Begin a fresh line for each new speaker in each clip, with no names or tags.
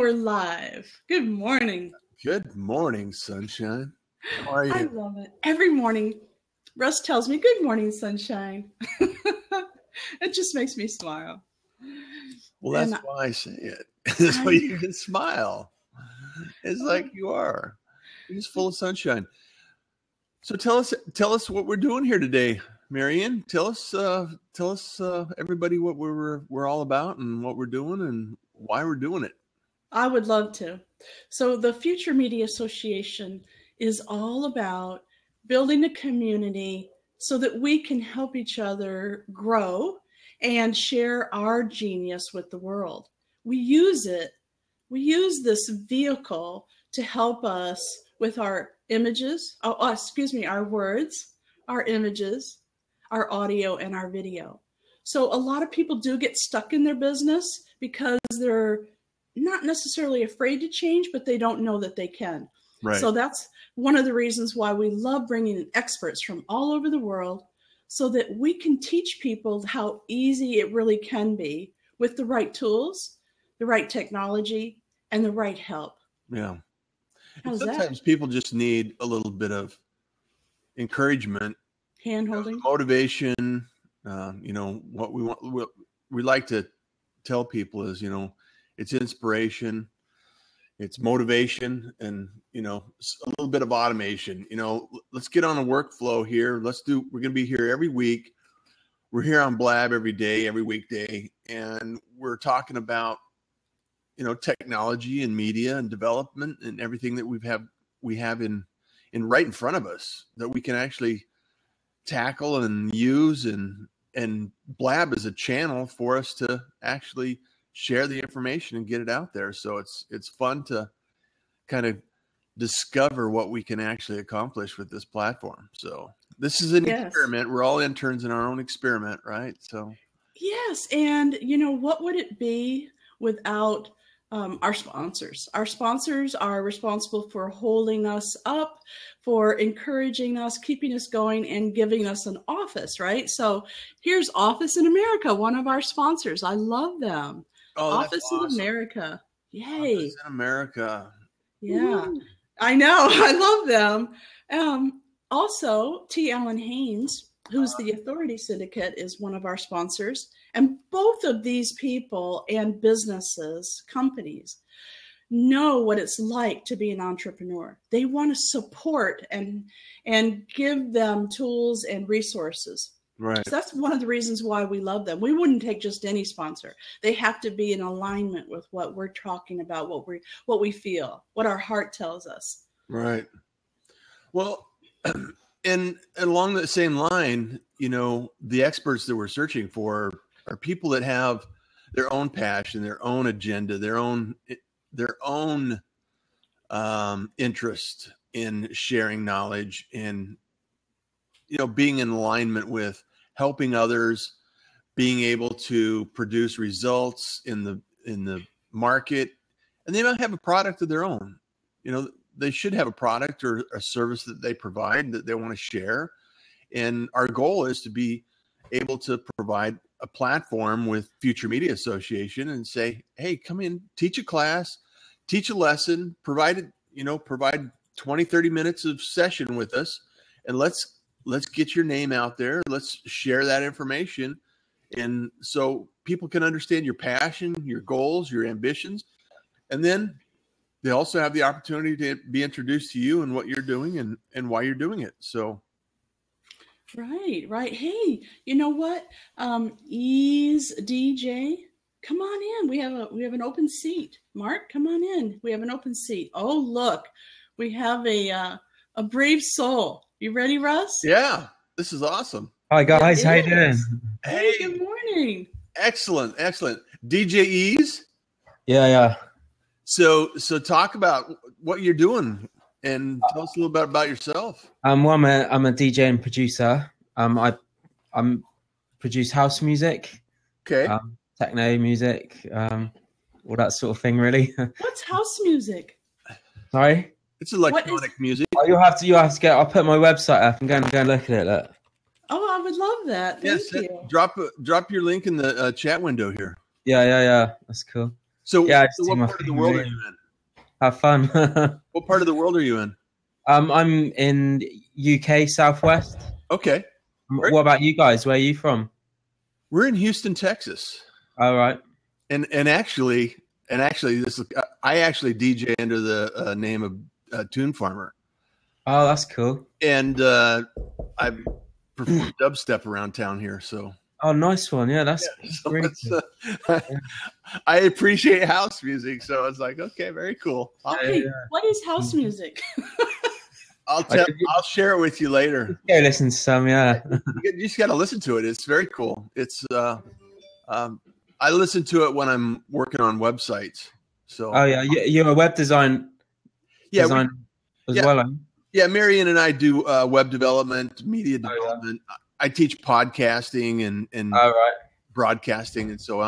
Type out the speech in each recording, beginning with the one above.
we're live. Good morning.
Good morning, sunshine. How are you?
I love it. Every morning, Russ tells me, good morning, sunshine. It just makes me smile.
Well, that's why I say it. So you can smile. It's like you are. You're just full of sunshine. So tell us what we're doing here today, Marian. Tell us, everybody what we're all about and what we're doing and why we're doing it.
I would love to. So the Future Media Association is all about building a community so that we can help each other grow and share our genius with the world. We use this vehicle to help us with our images, our words, our images, our audio, and our video. So a lot of people do get stuck in their business because they're not necessarily afraid to change, but they don't know that they can.
Right.
So that's one of the reasons why we love bringing in experts from all over the world so that we can teach people how easy it really can be with the right tools, the right technology, and the right help.
Yeah.
Sometimes
people just need a little bit of encouragement,
hand-holding,
motivation. What we like to tell people is, it's inspiration, it's motivation, and, a little bit of automation. Let's get on a workflow here. We're going to be here every week. We're here on Blab every day, every weekday, and we're talking about, technology and media and development and everything that we have in right in front of us that we can actually tackle and use, and Blab is a channel for us to actually share the information and get it out there. So it's fun to kind of discover what we can actually accomplish with this platform. So this is an experiment. We're all interns in our own experiment, right? So
yes, and what would it be without our sponsors? Our sponsors are responsible for holding us up, for encouraging us, keeping us going, and giving us an office, right? So here's Office in America, one of our sponsors. I love them.
Oh,
Office
awesome.
in America. Yay.
Office in America.
Yeah. Woo. I know. I love them. Also, T. Allen Haynes, who's the Authority Syndicate, is one of our sponsors. And both of these people and businesses, companies, know what it's like to be an entrepreneur. They want to support and give them tools and resources.
Right.
So that's one of the reasons why we love them. We wouldn't take just any sponsor. They have to be in alignment with what we're talking about, what we feel, what our heart tells us.
Right. Well, and along the same line, the experts that we're searching for are people that have their own passion, their own agenda, their own interest in sharing knowledge and, being in alignment with helping others, being able to produce results in the market, and they might have a product of their own. They should have a product or a service that they provide that they want to share. And our goal is to be able to provide a platform with Future Media Association and say, hey, come in, teach a class, teach a lesson, provide 20, 30 minutes of session with us, and let's get your name out there. Let's share that information. And so people can understand your passion, your goals, your ambitions. And then they also have the opportunity to be introduced to you and what you're doing and why you're doing it. So.
Right. Hey, you know what? Ease DJ, come on in. We have an open seat. Mark, come on in. We have an open seat. Oh, look, we have a brave soul. You ready, Russ?
Yeah, this is awesome.
Hi guys, how you doing?
Hey, good morning.
Excellent. DJ Ease?
Yeah.
So talk about what you're doing and tell us a little bit about yourself.
I'm a DJ and producer. I produce house music.
Okay.
Techno music, all that sort of thing, really.
What's house music?
Sorry?
It's electronic music.
Oh, you have to get. I'll put my website up and go and look at it. Look.
Oh, I would love that. Thank you.
Drop your link in the chat window here.
Yeah. That's cool.
So,
Yeah,
so what part of the world are you in?
have fun.
What part of the world are you in?
I'm in UK Southwest.
Okay. Great.
What about you guys? Where are you from?
We're in Houston, Texas.
All right.
And actually this is, I actually DJ under the name of Tune Farmer.
Oh, that's cool.
And I perform dubstep around town here, so.
Oh, nice one. Yeah, that's
so
great.
I appreciate house music, so it's like, okay, very cool.
Hey, what is house music?
I'll share it with you later.
Go listen to some, yeah.
You just got to listen to it. It's very cool. It's I listen to it when I'm working on websites. So
Oh yeah, you're a web design as well.
Yeah, Marion and I do web development, media development. Yeah. I teach podcasting and broadcasting, and so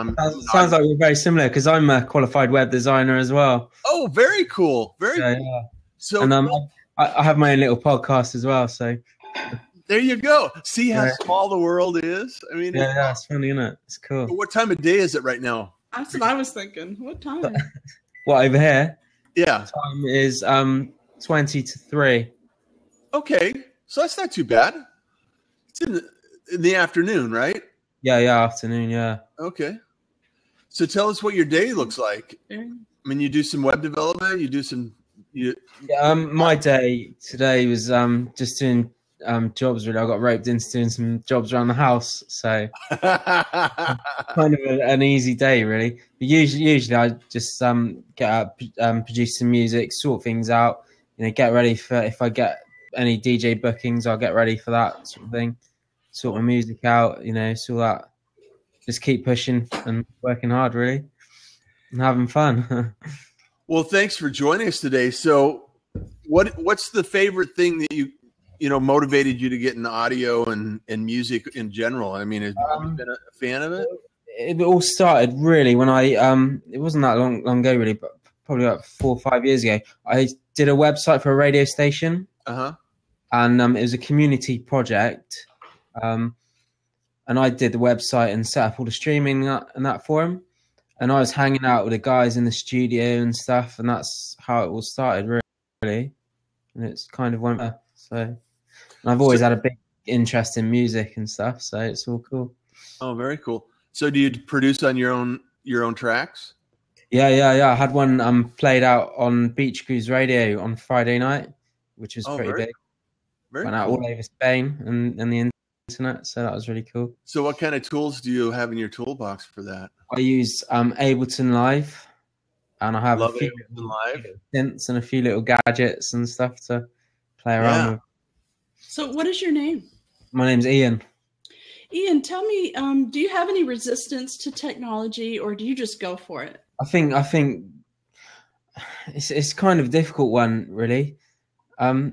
sounds like we're very similar because I'm a qualified web designer as well.
Oh, very cool, very cool.
Yeah.
So
and I have my own little podcast as well. So
there you go. See how small the world is. I mean,
it's funny, isn't it? It's cool.
What time of day is it right now?
That's what I was thinking. What time?
What, over here?
Yeah,
time is 20 to 3.
Okay, so that's not too bad. It's in the afternoon, right?
Yeah, afternoon. Yeah.
Okay. So tell us what your day looks like. I mean, you do some web development. You do some.
My day today was just doing jobs. Really, I got roped into doing some jobs around the house, so kind of an easy day, really. But usually I just get up, produce some music, sort things out. Get ready for if I get any DJ bookings, I'll get ready for that sort of thing. Sort my music out, sort that. Just keep pushing and working hard, really, and having fun.
Well, thanks for joining us today. So, what's the favorite thing that you motivated you to get into audio and music in general? I mean, have you been a fan of it?
It all started really when I it wasn't that long ago, really, but probably about 4 or 5 years ago. I did a website for a radio station, and it was a community project, and I did the website and set up all the streaming and that for him. And I was hanging out with the guys in the studio and stuff, and that's how it all started, really. And it's kind of went there. So, and I've always had a big interest in music and stuff, so it's all cool.
Oh, very cool. So, do you produce on your own tracks?
Yeah. I had one played out on Beach Cruise Radio on Friday night, which was pretty big. Went out all over Spain and the internet, so that was really cool.
So, what kind of tools do you have in your toolbox for that?
I use Ableton Live, and I have
a few
synths and a few little gadgets and stuff to play around with.
So, what is your name?
My name's Ian.
Ian, tell me, do you have any resistance to technology, or do you just go for it?
I think it's kind of a difficult one, really. I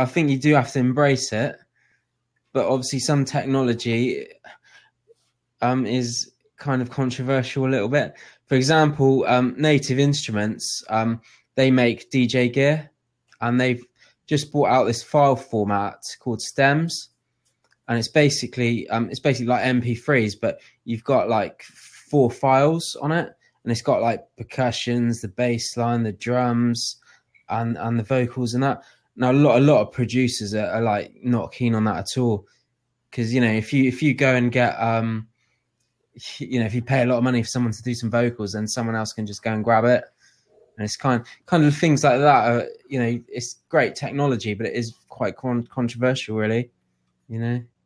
think you do have to embrace it, but obviously some technology is kind of controversial a little bit. For example, Native Instruments, they make DJ gear, and they've just brought out this file format called stems, and it's basically like MP3s, but you've got like 4 files on it, and it's got like percussions, the bass line, the drums, and the vocals and that. Now a lot of producers are like not keen on that at all, because if you go and get if you pay a lot of money for someone to do some vocals, then someone else can just go and grab it. And it's kind of things like that are, it's great technology, but it is quite controversial, really,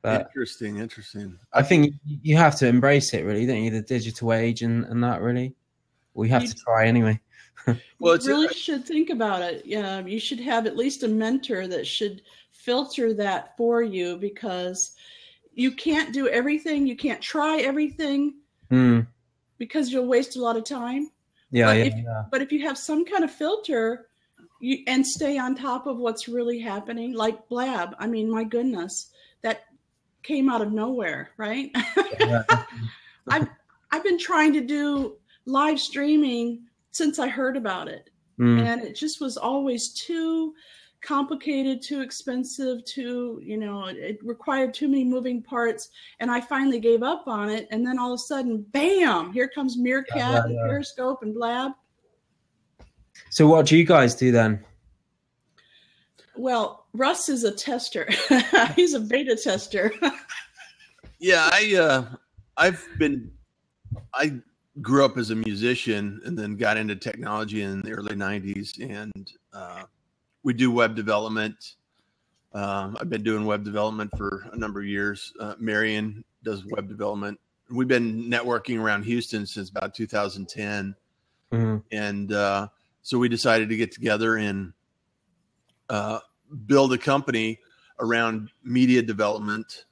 But
Interesting.
I think you have to embrace it, really, don't you? The digital age and that, really. We have to try anyway.
Well, you really should think about it. Yeah, you should have at least a mentor that should filter that for you, because you can't do everything. You can't try everything because you'll waste a lot of time. But if you have some kind of filter and stay on top of what's really happening, like Blab, I mean, my goodness, that came out of nowhere, right? I've been trying to do live streaming since I heard about it. And it just was always too complicated, too expensive, it required too many moving parts. And I finally gave up on it. And then all of a sudden, bam, here comes Meerkat and Periscope and Blab.
So what do you guys do then?
Well, Russ is a tester. He's a beta tester.
Yeah, I grew up as a musician and then got into technology in the early 90s, and we do web development. I've been doing web development for a number of years. Marion does web development. We've been networking around Houston since about 2010. Mm-hmm. And so we decided to get together and build a company around media development.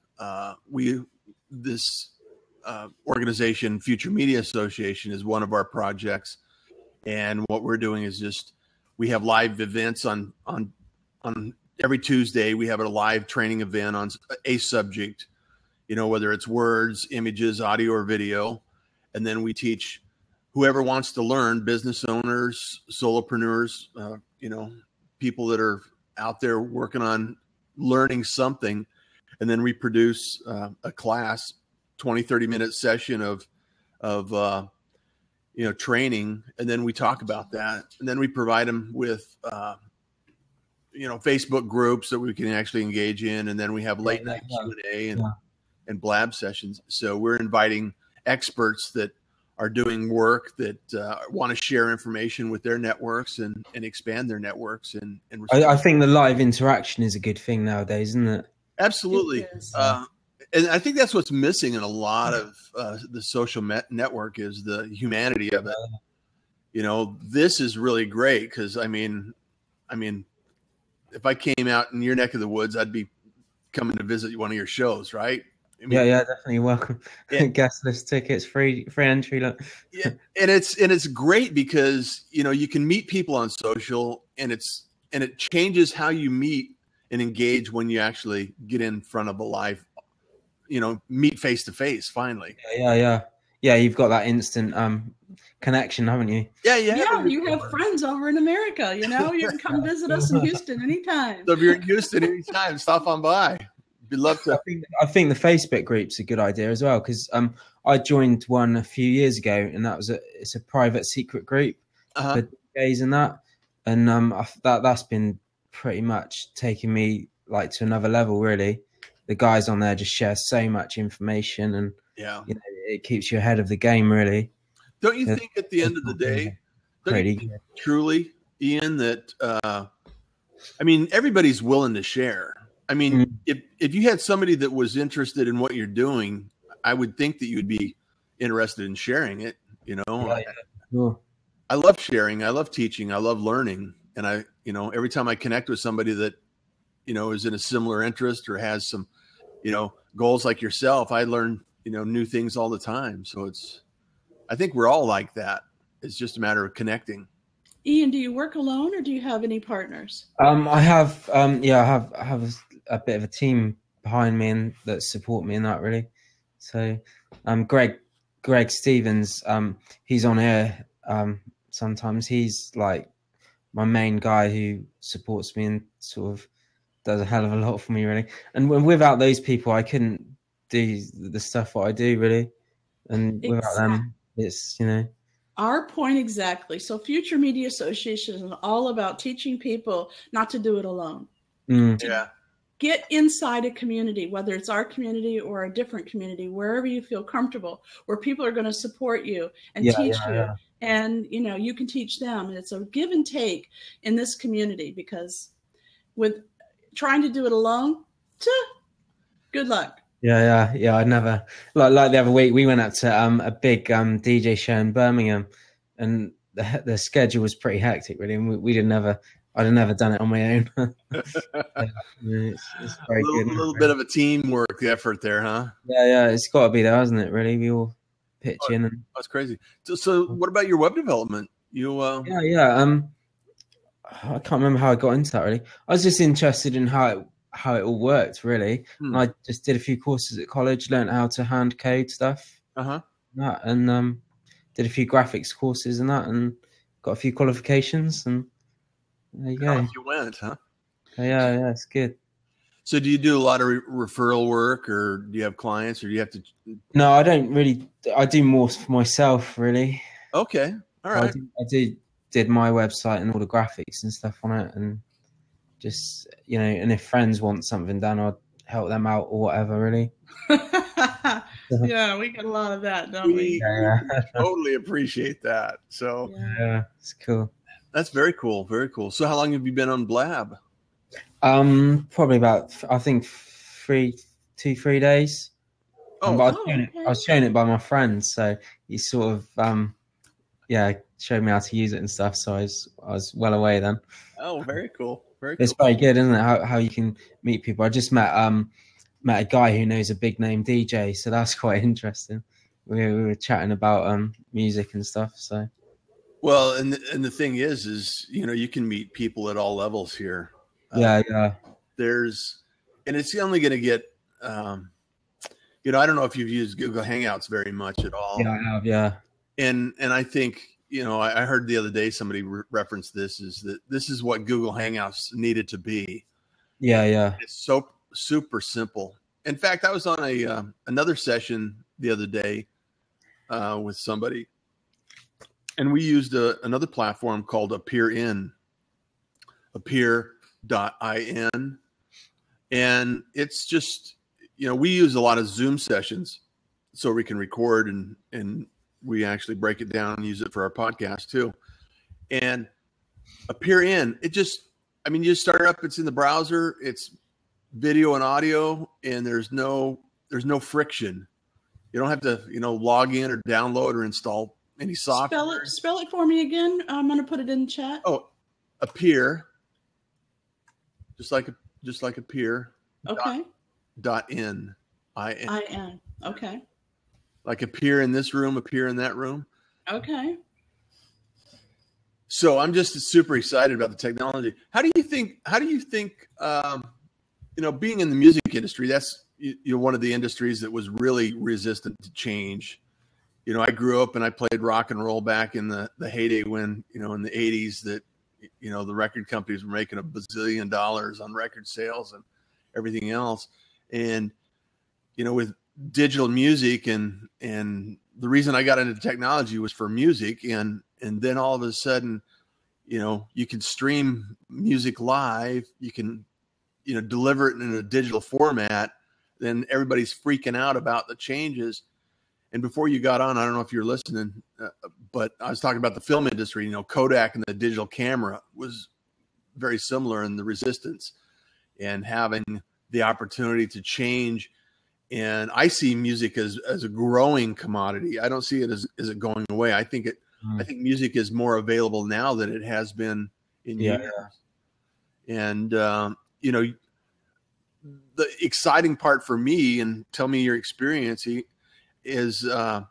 This organization, Future Media Association, is one of our projects. And what we're doing is we have live events on every Tuesday. We have a live training event on a subject, whether it's words, images, audio, or video. And then we teach whoever wants to learn, business owners, solopreneurs, people that are out there working on learning something. And then we produce a class, 20-30 minute session of training, and then we talk about that, and then we provide them with Facebook groups that we can actually engage in, and then we have late night Q&A and Blab sessions. So we're inviting experts that are doing work that want to share information with their networks and expand their networks. And
I think the live interaction is a good thing nowadays, isn't it?
Absolutely. And I think that's what's missing in a lot of the social network is the humanity of it. This is really great because I mean, if I came out in your neck of the woods, I'd be coming to visit one of your shows, right?
Yeah, definitely welcome. Guest list tickets, free entry. Look.
Yeah, and it's great because you can meet people on social, and it changes how you meet and engage when you actually get in front of a live, meet face to face. Finally.
Yeah. You've got that instant connection, haven't you?
Yeah. You have friends over in America. You can come visit us in Houston anytime.
So if you're in Houston anytime, stop on by. We'd love to.
I think the Facebook group's a good idea as well because I joined one a few years ago, and it's a private secret group for DJs and that, and that's been pretty much taking me like to another level. Really, the guys on there just share so much information, and it keeps you ahead of the game. Really,
don't you think at the end of the day, truly, Ian, that everybody's willing to share. If you had somebody that was interested in what you're doing, I would think that you'd be interested in sharing it.
Sure.
I love sharing. I love teaching. I love learning. And every time I connect with somebody that, is in a similar interest or has some, goals like yourself, I learn, new things all the time. So I think we're all like that. It's just a matter of connecting.
Ian, do you work alone or do you have any partners?
I have a bit of a team behind me and that support me in that really. So, Greg Stevens, he's on air. Sometimes he's like my main guy who supports me and sort of does a hell of a lot for me really. And without those people, I couldn't do the stuff what I do really. And without them, it's,
Our point exactly. So Future Media Association is all about teaching people not to do it alone.
Yeah.
Get inside a community, whether it's our community or a different community, wherever you feel comfortable, where people are going to support you and teach you. Yeah. And, you can teach them. And it's a give and take in this community because with trying to do it alone, good luck.
Yeah. I never like the other week we went up to a big DJ show in Birmingham, and the schedule was pretty hectic, really. And I'd have never done it on my own. It's very good.
A little bit of a teamwork effort there, huh?
Yeah. It's got to be there, hasn't it? Really, we all pitch in. And
that's crazy. So, what about your web development?
Yeah. I can't remember how I got into that. Really, I was just interested in how it all worked, really. And I just did a few courses at college, learned how to hand code stuff, and did a few graphics courses and that, and got a few qualifications, and there you go.
Off you went, huh?
Yeah, it's good.
So do you do a lot of referral work, or do you have clients, or do you have to?
No, I don't really. I do more for myself, really.
Okay, all right.
Did my website and all the graphics and stuff on it, and just and if friends want something done, I'd help them out or whatever. Really.
Yeah, we get a lot of that, don't we?
Yeah.
Totally appreciate that. So
yeah, it's cool.
That's very cool. Very cool. So how long have you been on Blab?
Probably about, I think 3 days.
Oh,
but I was shown it by my friend, so he sort of showed me how to use it and stuff. So I was well away then.
Oh, very cool. Very cool.
It's very good, isn't it? How you can meet people. I just met a guy who knows a big name DJ, so that's quite interesting. We were chatting about music and stuff. So
well, and the thing is you can meet people at all levels here.
Yeah.
And it's only going to get. I don't know if you've used Google Hangouts very much at all.
Yeah, I have. Yeah.
And I think I heard the other day somebody referenced this is what Google Hangouts needed to be.
Yeah.
It's so super simple. In fact, I was on another session the other day with somebody, and we used another platform called Appear.in, and it's just we use a lot of Zoom sessions so we can record and we actually break it down and use it for our podcast too. And Appear.in, you just start it up. It's in the browser. It's video and audio, and there's no friction. You don't have to log in or download or install any software.
Spell it for me again. I'm going to put it in chat.
Oh, Appear, just like Appear.
Okay.
.in.
I-N. Okay.
Like appear in this room, appear in that room.
Okay.
So I'm just super excited about the technology. How do you think being in the music industry, that's one of the industries that was really resistant to change. I grew up and I played rock and roll back in the heyday when, in the 80s that, the record companies were making $1 bazillion on record sales and everything else. And, with digital music and the reason I got into technology was for music. And then all of a sudden, you can stream music live, you can, deliver it in a digital format. Then everybody's freaking out about the changes. And before you got on, I don't know if you're listening, but I was talking about the film industry. Kodak and the digital camera was very similar in the resistance and having the opportunity to change. And I see music as a growing commodity. I don't see it as it going away. I think music is more available now than it has been in years. And the exciting part for me, and tell me your experience, is the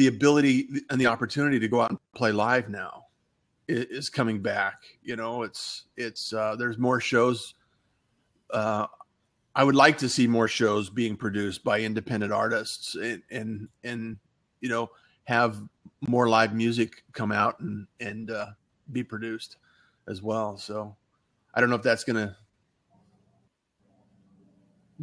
ability and the opportunity to go out and play live now is coming back. It's there's more shows. I would like to see more shows being produced by independent artists and have more live music come out and be produced as well. So I don't know if that's going to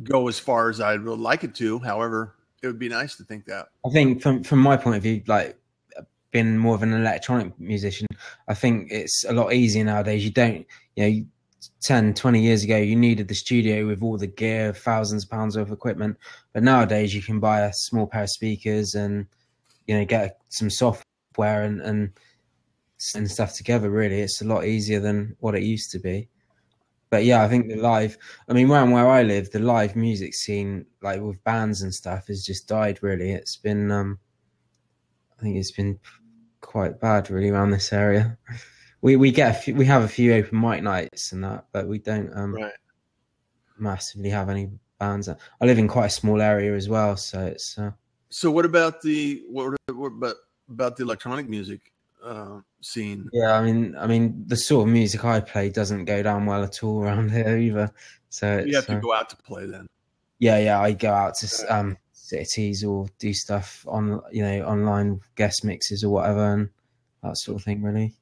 go as far as I would like it to. However, it would be nice to think that.
I think from my point of view, like being more of an electronic musician, I think it's a lot easier nowadays. You don't, 10, 20 years ago, you needed the studio with all the gear, thousands of pounds worth of equipment. But nowadays you can buy a small pair of speakers and, get some software and stuff together. Really, it's a lot easier than what it used to be. But yeah, I think around where I live, the live music scene, like with bands and stuff, has just died. Really, it's been, I think it's been quite bad really around this area. We have a few open mic nights and that, but we don't massively have any bands. I live in quite a small area as well, so it's.
So what about the electronic music scene?
Yeah, I mean, the sort of music I play doesn't go down well at all around here either. So
you have to go out to play then.
Yeah, I go out to cities or do stuff on online guest mixes or whatever and that sort of thing. Really.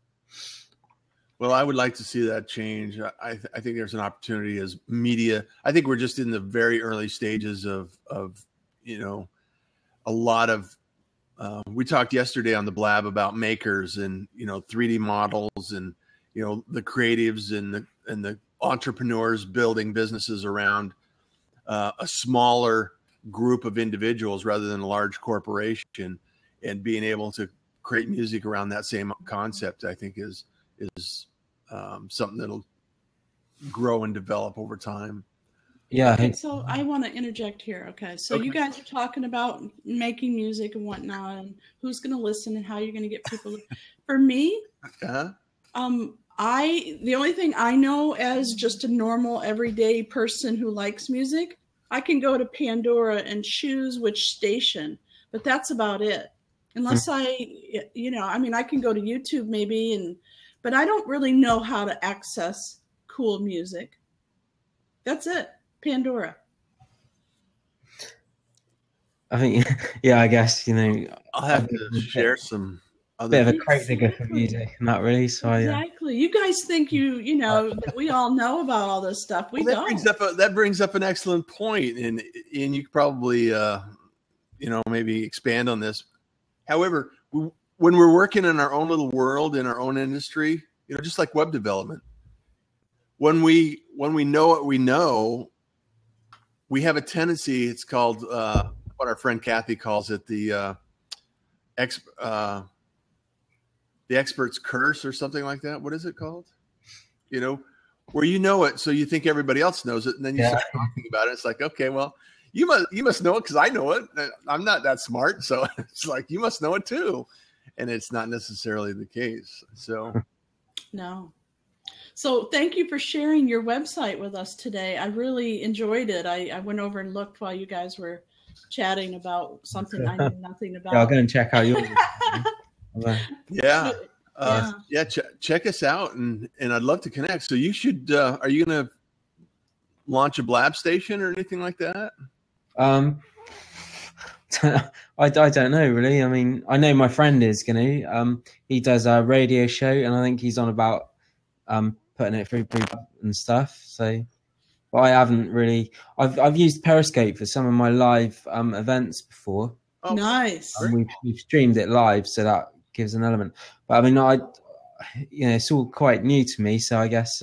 Well, I would like to see that change. I think there's an opportunity as media. I think we're just in the very early stages of a lot of. We talked yesterday on the Blab about makers and 3D models and the creatives and the entrepreneurs building businesses around a smaller group of individuals rather than a large corporation, and being able to create music around that same concept, I think is something that'll grow and develop over time.
Yeah.
Okay, so I want to interject here. Okay, so you guys are talking about making music and whatnot, and who's going to listen and how you're going to get people. For me, the only thing I know as just a normal everyday person who likes music, I can go to Pandora and choose which station, but that's about it. Unless I can go to YouTube maybe, but I don't really know how to access cool music. That's it. Pandora.
I think, yeah, I guess,
I'll have to share some other
bit of a crate digger for music, not really. So
exactly. You guys think that we all know about all this stuff. We don't.
That brings up an excellent point, and you could probably maybe expand on this. However, when we're working in our own little world in our own industry, just like web development, when we know what we know, we have a tendency. It's called what our friend Kathy calls it, the expert's curse or something like that. What is it called? Where it, so you think everybody else knows it, and then you start talking about it. It's like, okay, well, you must know it because I know it. I'm not that smart, so it's like you must know it too, and it's not necessarily the case. So,
no. So thank you for sharing your website with us today. I really enjoyed it. I went over and looked while you guys were chatting about something I knew nothing about.
Yeah, I'll go and check out yours.
Check us out, and I'd love to connect. So you should. Are you going to launch a Blab station or anything like that?
I don't know really. I mean, I know my friend is going to. He does a radio show, and I think he's on about putting it through and stuff. So, but I haven't really. I've used Periscope for some of my live events before.
Oh, nice.
And we've streamed it live, so that gives an element. But I mean, it's all quite new to me, so I guess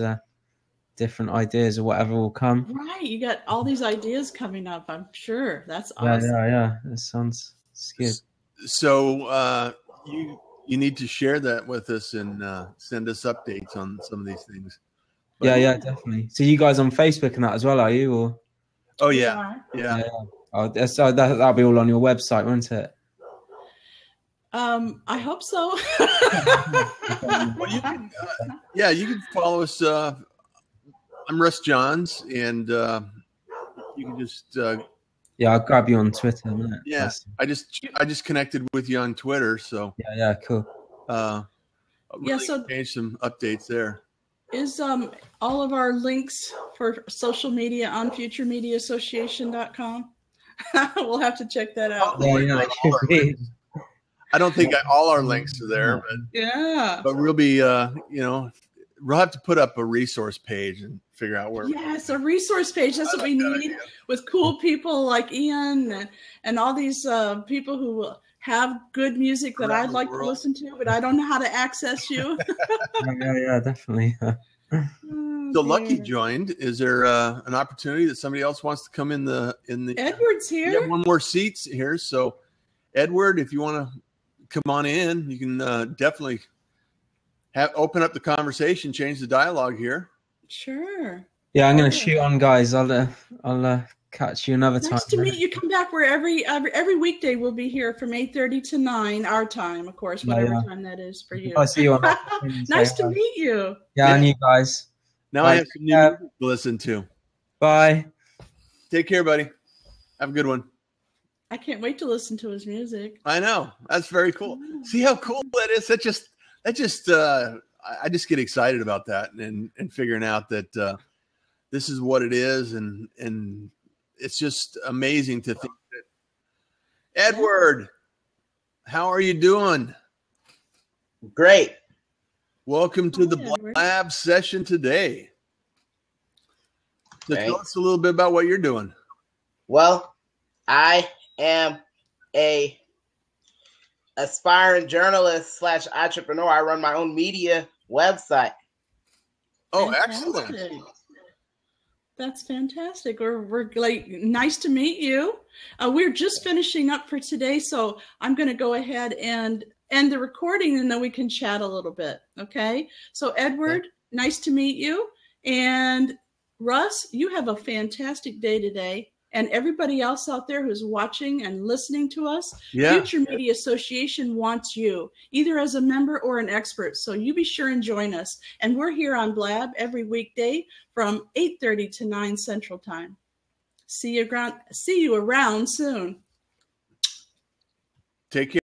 different ideas or whatever will come.
Right, you got all these ideas coming up. I'm sure that's awesome.
Yeah. That sounds good.
So you need to share that with us and send us updates on some of these things.
But, yeah, definitely. So you guys on Facebook and that as well, are you? Or?
Oh yeah.
Oh, so that'll be all on your website, won't it?
I hope so.
Well, you can follow us. I'm Russ Johns, and you can just.
I'll grab you on Twitter.
Yeah, I just connected with you on Twitter, so.
Yeah, cool.
So change some updates there.
Is all of our links for social media on futuremediaassociation.com? We'll have to check that out.
I don't think all our links are there, but we'll be we'll have to put up a resource page and figure out where.
Yes, a resource page. That's what we need with cool people like Ian and all these people who have good music that I'd like to listen to, but I don't know how to access you.
Yeah, definitely.
So Lucky joined. Is there an opportunity that somebody else wants to come in the?
Edward's here.
We have one more seats here, so Edward, if you want to come on in, you can definitely open up the conversation, change the dialogue here.
Sure.
Yeah, I'm going to shoot on, guys. I'll catch you another time.
Nice to meet you. Come back. We're every weekday. We'll be here from 8:30 to 9 our time, of course, whatever time that is for you.
I see you on.
Nice to meet you.
Yeah, and you guys.
Now I have some new music to listen to.
Bye. Take
care, buddy. Have a good one.
I can't wait to listen to his music.
I know. That's very cool. See how cool that is? I just get excited about that and figuring out that this is what it is, and it's just amazing to think that. Edward, how are you doing?
Great.
Welcome to the
Hi, Edward.
Blab session today. So
Okay.
tell us a little bit about what you're doing.
Well, I am a aspiring journalist / entrepreneur. I run my own media website.
Oh,
Fantastic.
excellent.
That's fantastic. We're like, nice to meet you. We're just finishing up for today, so I'm going to go ahead and end the recording, and then we can chat a little bit. Okay. So Edward, nice to meet you. And Russ, you have a fantastic day today. And everybody else out there who's watching and listening to us,
Yeah.
Future Media Association wants you, either as a member or an expert. So you be sure and join us. And we're here on Blab every weekday from 8:30 to 9 Central Time. See you around soon.
Take care.